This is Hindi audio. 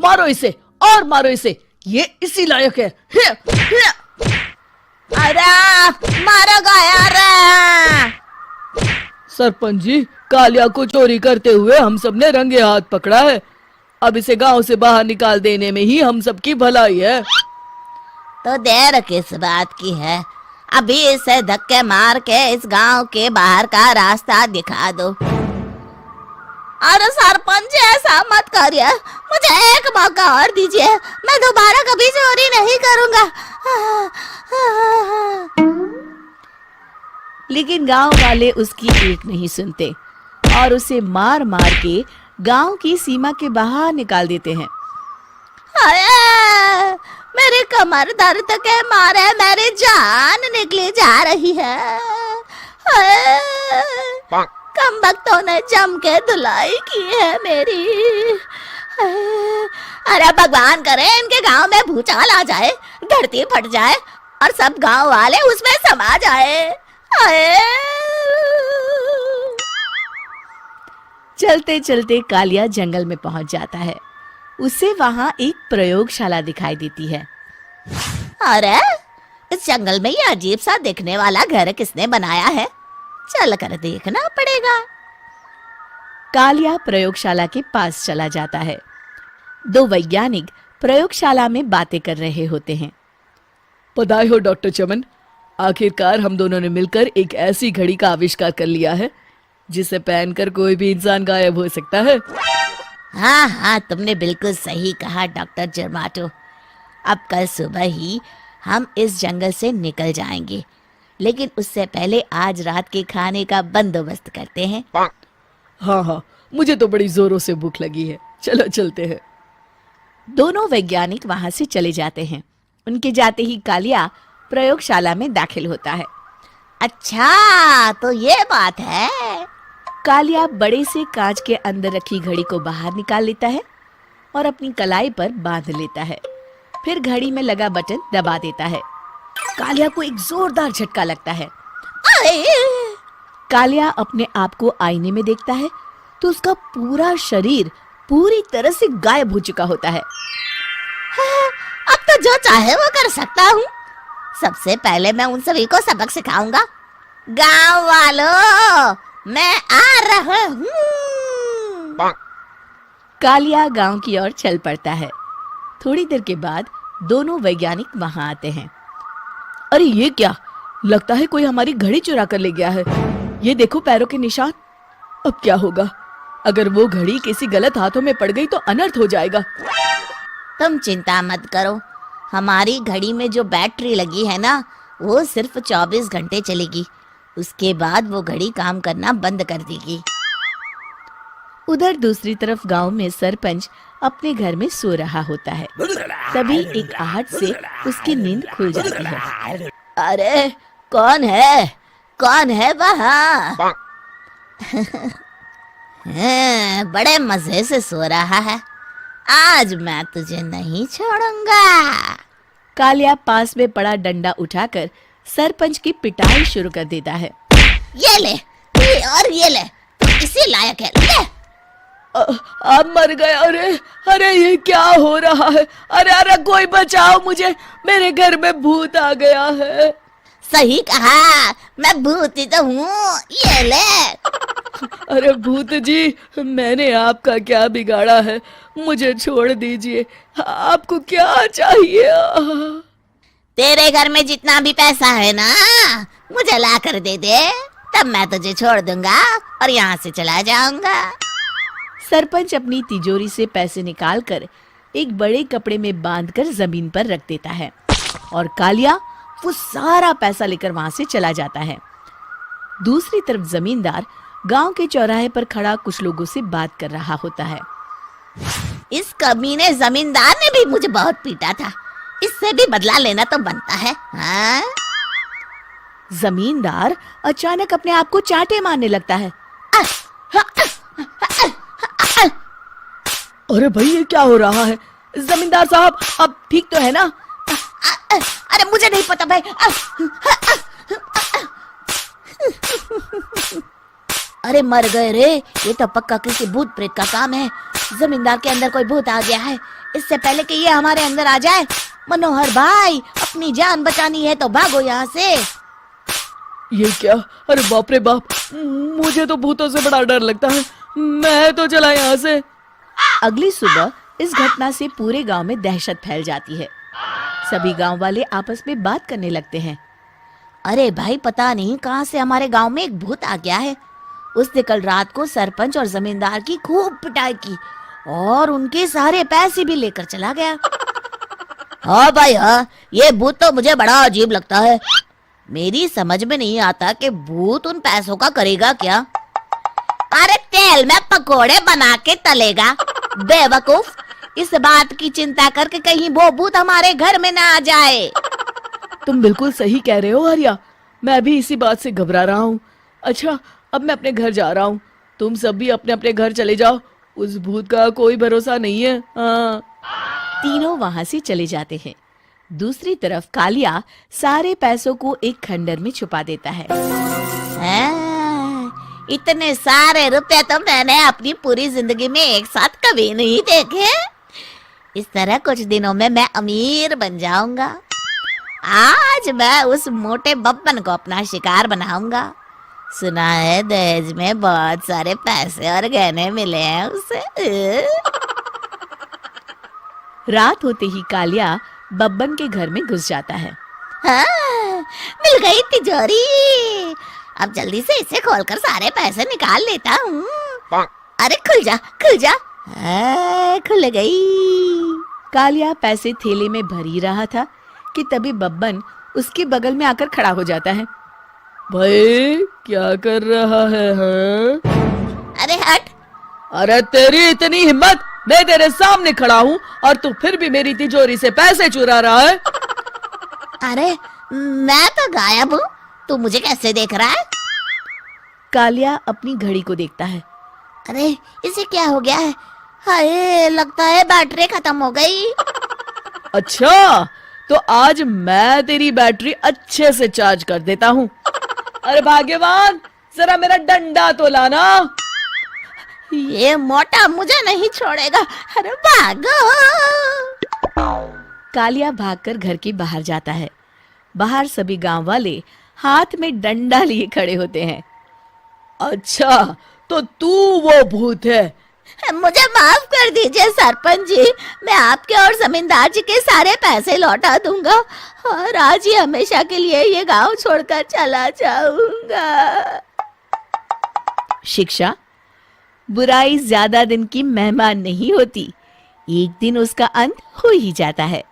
मारो इसे और मारो इसे, ये इसी लायक है। अरे मारो यार। सरपंच जी, कालिया को चोरी करते हुए हम सब ने रंगे हाथ पकड़ा है। अब इसे गांव से बाहर निकाल देने में ही हम सबकी भलाई है। तो देर किस बात की है, अभी इसे धक्के मार के इस गांव के बाहर का रास्ता दिखा दो। अरे सरपंच ऐसा मत करिए, मुझे एक मौका और दीजिए, मैं दोबारा कभी चोरी नहीं करूंगा। लेकिन गांव वाले उसकी एक नहीं सुनते और उसे मार मार के गांव की सीमा के बाहर निकाल देते हैं। मेरी कमर दर्द के मारे मेरी जान निकली जा रही है। कमबख्तों ने जम के धुलाई की है मेरी। अरे भगवान करे इनके गांव में भूचाल आ जाए, धरती फट जाए और सब गांव वाले उसमें समा जाए। चलते चलते कालिया जंगल में पहुंच जाता है। उसे वहां एक प्रयोगशाला दिखाई देती है। अरे इस जंगल में ये अजीब सा दिखने वाला घर किसने बनाया है, चल कर देखना पड़ेगा। कालिया प्रयोगशाला के पास चला जाता है। दो वैज्ञानिक प्रयोगशाला में बातें कर रहे होते हैं। बधाई हो डॉक्टर चमन, आखिरकार हम दोनों ने मिलकर एक ऐसी घड़ी का आविष्कार कर लिया है जिसे पहनकर कोई भी इंसान गायब हो सकता है। हाँ, तुमने बिल्कुल सही कहा डॉक्टर जर्माटो। अब कल सुबह ही हम इस जंगल से निकल जाएंगे, लेकिन उससे पहले आज रात के खाने का बंदोबस्त करते हैं। हाँ, मुझे तो बड़ी जोरों से भूख लगी है, चलो चलते हैं। दोनों वैज्ञानिक वहां से चले जाते हैं। उनके जाते ही कालिया प्रयोगशाला में दाखिल होता है। अच्छा, तो ये बात है। कालिया बड़े से कांच के अंदर रखी घड़ी को बाहर निकाल लेता है और अपनी कलाई पर बांध लेता है। फिर घड़ी में लगा बटन दबा देता है। कालिया को एक जोरदार झटका लगता है। कालिया अपने आप को आईने में देखता है तो उसका पूरा शरीर पूरी तरह से गायब हो चुका होता है। अब तो जो चाहे वो कर सकता हूँ। सबसे पहले मैं उन सभी को सबक सिखाऊंगा। गांव वालों, मैं आ रहा हूँ। कालिया गांव की ओर चल पड़ता है। थोड़ी देर के बाद दोनों वैज्ञानिक वहां आते हैं। अरे ये क्या, लगता है कोई हमारी घड़ी चुरा कर ले गया है। ये देखो पैरों के निशान। अब क्या होगा, अगर वो घड़ी किसी गलत हाथों में पड़ गई तो अनर्थ हो जाएगा। तुम चिंता मत करो, हमारी घड़ी में जो बैटरी लगी है ना, वो सिर्फ 24 घंटे चलेगी। उसके बाद वो घड़ी काम करना बंद कर देगी। उधर दूसरी तरफ गांव में सरपंच अपने घर में सो रहा होता है। तभी एक आहट से उसकी नींद खुल जाती है। अरे कौन है वहाँ? बड़े मजे से सो रहा है, आज मैं तुझे नहीं छोड़ूंगा। कालिया पास में पड़ा डंडा उठाकर सरपंच की पिटाई शुरू कर देता है। ये ले, ये ले, तू इसी लायक है, ले। आप मर गए। अरे ये क्या हो रहा है? अरे कोई बचाओ मुझे, मेरे घर में भूत आ गया है। सही कहा, मैं भूत ही तो हूँ, ये ले। अरे भूत जी, मैंने आपका क्या बिगाड़ा है, मुझे छोड़ दीजिए। आपको क्या चाहिए? तेरे घर में जितना भी पैसा है ना, मुझे ला कर दे दे, तब मैं तुझे छोड़ दूंगा और यहाँ से चला जाऊंगा। सरपंच अपनी तिजोरी से पैसे निकालकर एक बड़े कपड़े में बांधकर जमीन पर रख देता है और कालिया वो सारा पैसा लेकर वहां से चला जाता है। दूसरी तरफ जमींदार गांव के चौराहे पर खड़ा कुछ लोगों से बात कर रहा होता है। इस कमीने जमींदार ने भी मुझे बहुत पीटा था, इससे भी बदला लेना तो बनता है। हाँ? जमींदार अचानक अपने आप को चांटे मारने लगता है। अरे भाई ये क्या हो रहा है? जमींदार साहब, अब ठीक तो है ना? अरे मुझे नहीं पता भाई। अरे मर गए रे, ये तो पक्का किसी भूत प्रेत का काम है। जमींदार के अंदर कोई भूत आ गया है। इससे पहले कि ये हमारे अंदर आ जाए, मनोहर भाई अपनी जान बचानी है तो भागो यहाँ से। ये क्या? अरे बाप रे बाप, मुझे तो भूतों से बड़ा डर लगता है। मैं तो चला यहाँ से। अगली सुबह इस घटना से पूरे गांव में दहशत फैल जाती है। सभी गांव वाले आपस में बात करने लगते हैं। अरे भाई, पता नहीं कहाँ से हमारे गांव में एक भूत आ गया है। उसने कल रात को सरपंच और जमींदार की खूब पिटाई की और उनके सारे पैसे भी लेकर चला गया। हाँ भाई हाँ, ये भूत तो मुझे बड़ा अजीब लगता है। मेरी समझ में नहीं आता कि भूत उन पैसों का करेगा क्या। अरे तेल में पकोड़े बना के तलेगा बेवकूफ। इस बात की चिंता करके कहीं वो भूत हमारे घर में ना आ जाए। तुम बिल्कुल सही कह रहे हो आर्या, मैं भी इसी बात से घबरा रहा हूँ। अच्छा, अब मैं अपने घर जा रहा हूँ। तुम सब भी अपने अपने घर चले जाओ। उस भूत का कोई भरोसा नहीं है। हाँ। तीनों वहां से चले जाते हैं। दूसरी तरफ कालिया सारे पैसों को एक खंडर में छुपा देता है। इतने सारे रुपए तो मैंने अपनी पूरी जिंदगी में एक साथ कभी नहीं देखे। इस तरह कुछ दिनों में मैं अमीर बन जाऊंगा। आज मैं उस मोटे बब्बन को अपना शिकार बनाऊंगा। सुना है दहेज में बहुत सारे पैसे और गहने मिले हैं उसे। रात होते ही कालिया बब्बन के घर में घुस जाता है। हाँ, मिल गई तिजोरी। अब जल्दी से इसे खोलकर सारे पैसे निकाल लेता हूँ। अरे खुल जा खुल जा। खुल गई। कालिया पैसे थैले में भर ही रहा था कि तभी बब्बन उसके बगल में आकर खड़ा हो जाता है। भाई क्या कर रहा है? हाँ? अरे हट। अरे तेरी इतनी हिम्मत, मैं तेरे सामने खड़ा हूँ और तू फिर भी मेरी तिजोरी से पैसे चुरा रहा है। अरे मैं तो गायब हूँ, तू मुझे कैसे देख रहा है? कालिया अपनी घड़ी को देखता है। अरे इसे क्या हो गया है? हाय, लगता है बैटरी खत्म हो गई। अच्छा, तो आज मैं तेरी बैटरी अच्छे से चार्ज कर देता हूँ। अरे भाग्यवान, जरा मेरा डंडा तो लाना। ये मोटा मुझे नहीं छोड़ेगा। अरे भागो। कालिया भागकर घर के बाहर जाता है। बाहर सभी गांव वाले हाथ में डंडा लिए खड़े होते हैं। अच्छा, तो तू वो भूत है? मुझे माफ कर दीजिए सरपंच जी, मैं आपके और जमींदार जी के सारे पैसे लौटा दूंगा और आज ही हमेशा के लिए ये गांव छोड़कर चला जाऊंगा। शिक्षा, बुराई ज्यादा दिन की मेहमान नहीं होती, एक दिन उसका अंत हो ही जाता है।